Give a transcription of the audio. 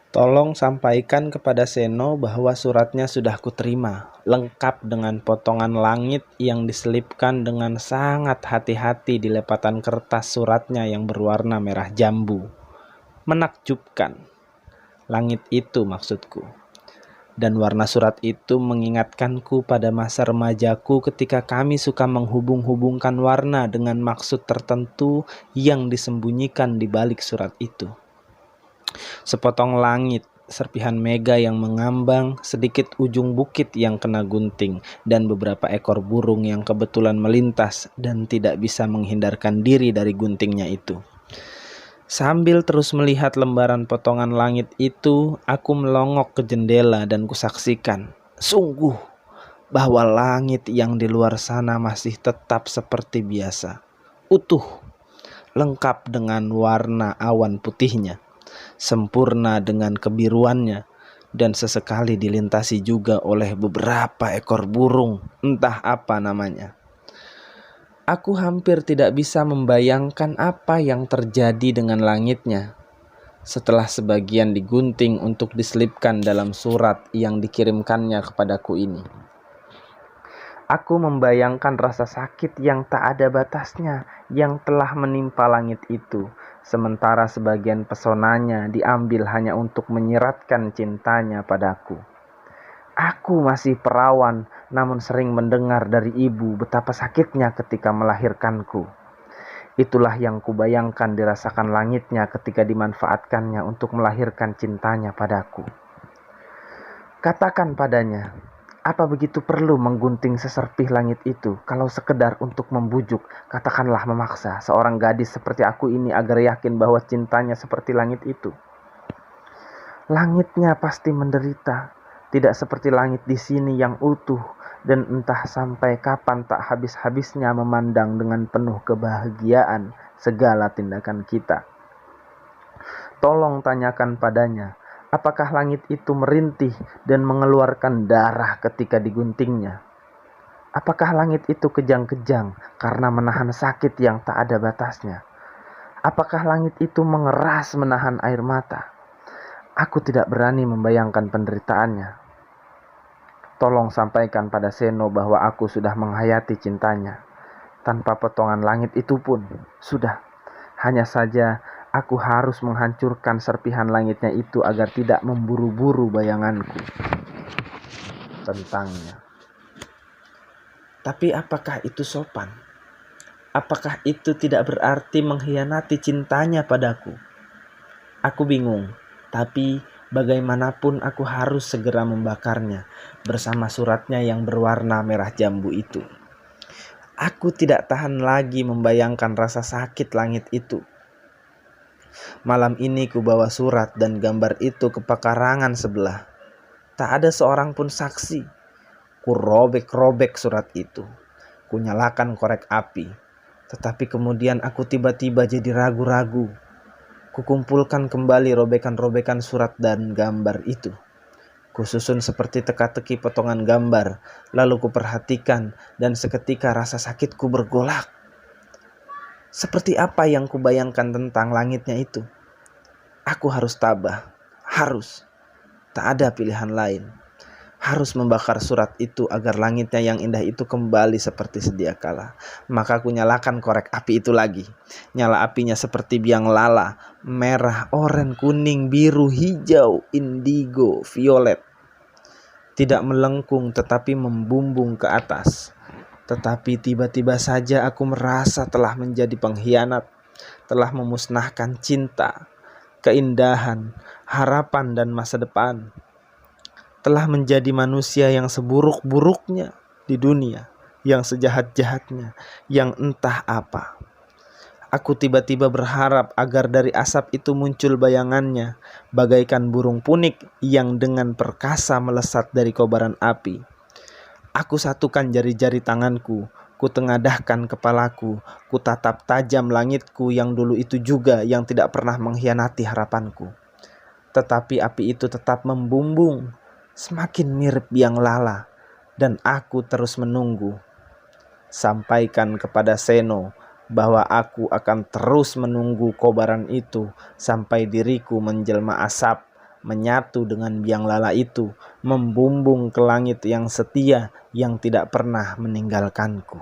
Tolong sampaikan kepada Seno bahwa suratnya sudah kuterima, lengkap dengan potongan langit yang diselipkan dengan sangat hati-hati di lepatan kertas suratnya yang berwarna merah jambu. Menakjubkan. Langit itu maksudku. Dan warna surat itu mengingatkanku pada masa remajaku ketika kami suka menghubung-hubungkan warna dengan maksud tertentu yang disembunyikan di balik surat itu. Sepotong langit, serpihan mega yang mengambang, sedikit ujung bukit yang kena gunting, dan beberapa ekor burung yang kebetulan melintas dan tidak bisa menghindarkan diri dari guntingnya itu. Sambil terus melihat lembaran potongan langit itu, aku melongok ke jendela dan kusaksikan, sungguh, bahwa langit yang di luar sana masih tetap seperti biasa, utuh, lengkap dengan warna awan putihnya, sempurna dengan kebiruannya, dan sesekali dilintasi juga oleh beberapa ekor burung, entah apa namanya. Aku hampir tidak bisa membayangkan apa yang terjadi dengan langitnya setelah sebagian digunting untuk diselipkan dalam surat yang dikirimkannya kepadaku ini. Aku membayangkan rasa sakit yang tak ada batasnya yang telah menimpa langit itu, sementara sebagian pesonanya diambil hanya untuk menyeratkan cintanya padaku. Aku masih perawan, namun sering mendengar dari ibu betapa sakitnya ketika melahirkanku. Itulah yang kubayangkan dirasakan langitnya ketika dimanfaatkannya untuk melahirkan cintanya padaku. Katakan padanya, apa begitu perlu menggunting seserpih langit itu kalau sekedar untuk membujuk, katakanlah memaksa seorang gadis seperti aku ini agar yakin bahwa cintanya seperti langit itu? Langitnya pasti menderita, tidak seperti langit di sini yang utuh, dan entah sampai kapan tak habis-habisnya memandang dengan penuh kebahagiaan segala tindakan kita. Tolong tanyakan padanya, apakah langit itu merintih dan mengeluarkan darah ketika diguntingnya? Apakah langit itu kejang-kejang karena menahan sakit yang tak ada batasnya? Apakah langit itu mengeras menahan air mata? Aku tidak berani membayangkan penderitaannya. Tolong sampaikan pada Seno bahwa aku sudah menghayati cintanya. Tanpa potongan langit itu pun sudah. Hanya saja aku harus menghancurkan serpihan langitnya itu agar tidak memburu-buru bayanganku tentangnya. Tapi apakah itu sopan? Apakah itu tidak berarti mengkhianati cintanya padaku? Aku bingung. Tapi bagaimanapun aku harus segera membakarnya bersama suratnya yang berwarna merah jambu itu. Aku tidak tahan lagi membayangkan rasa sakit langit itu. Malam ini ku bawa surat dan gambar itu ke pekarangan sebelah. Tak ada seorang pun saksi. Ku robek-robek surat itu. Ku nyalakan korek api. Tetapi kemudian aku tiba-tiba jadi ragu-ragu. Kukumpulkan kembali robekan-robekan surat dan gambar itu. Kususun seperti teka-teki potongan gambar, lalu kuperhatikan dan seketika rasa sakitku bergolak. Seperti apa yang kubayangkan tentang langitnya itu? Aku harus tabah, harus. Tak ada pilihan lain. Harus membakar surat itu agar langitnya yang indah itu kembali seperti sedia kala. Maka aku nyalakan korek api itu lagi. Nyala apinya seperti biang lala, merah, oranye, kuning, biru, hijau, indigo, violet. Tidak melengkung tetapi membumbung ke atas. Tetapi tiba-tiba saja aku merasa telah menjadi pengkhianat, telah memusnahkan cinta, keindahan, harapan dan masa depan. Telah menjadi manusia yang seburuk-buruknya di dunia, yang sejahat-jahatnya, yang entah apa. Aku tiba-tiba berharap agar dari asap itu muncul bayangannya, bagaikan burung punik yang dengan perkasa melesat dari kobaran api. Aku satukan jari-jari tanganku, ku tengadahkan kepalaku, ku tatap tajam langitku yang dulu itu juga yang tidak pernah mengkhianati harapanku. Tetapi api itu tetap membumbung, semakin mirip biang lala, dan aku terus menunggu. Sampaikan kepada Seno bahwa aku akan terus menunggu kobaran itu sampai diriku menjelma asap, menyatu dengan biang lala itu, membumbung ke langit yang setia yang tidak pernah meninggalkanku.